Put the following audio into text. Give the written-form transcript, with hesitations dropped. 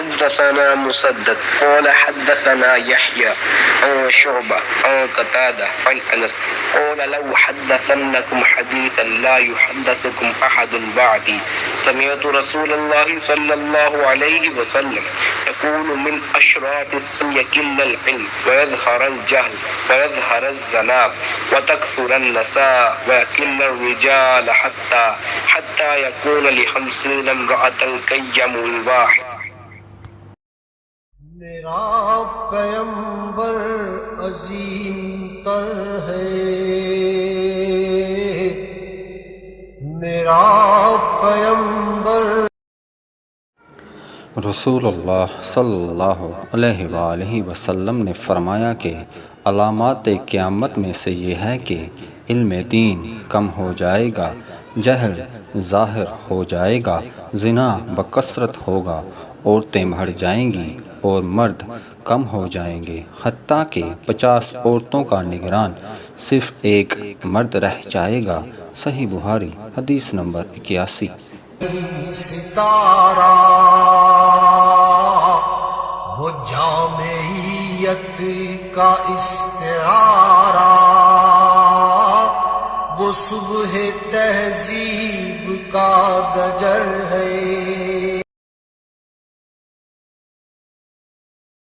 حدثنا مسدد قال حدثنا يحيى عن شعبة عن قتادة عن أنس قال لو حدثنكم حديثا لا يحدثكم أحد بعدي سمعت رسول الله صلى الله عليه وسلم يقول من أشراط الساعة يقل العلم ويظهر الجهل ويظهر الزنا وتكثر النساء ويقل الرجال حتى يكون ل50 امرأة كيم الواحد. میرا پیمبر عظیم تر ہے، میرا پیمبر رسول اللہ صلی اللہ علیہ وآلہ وسلم نے فرمایا کہ علامات قیامت میں سے یہ ہے کہ علم دین کم ہو جائے گا، جہل ظاہر ہو جائے گا، زنا بکثرت ہوگا، عورتیں بڑھ جائیں گی اور مرد کم ہو جائیں گے، حتیٰ کہ 50 عورتوں کا نگران صرف ایک مرد رہ جائے گا۔ صحیح بخاری حدیث نمبر 81۔ ستارہ وہ جامعیت کا استعارہ، وہ صبح تہذیب کا گجر ہے۔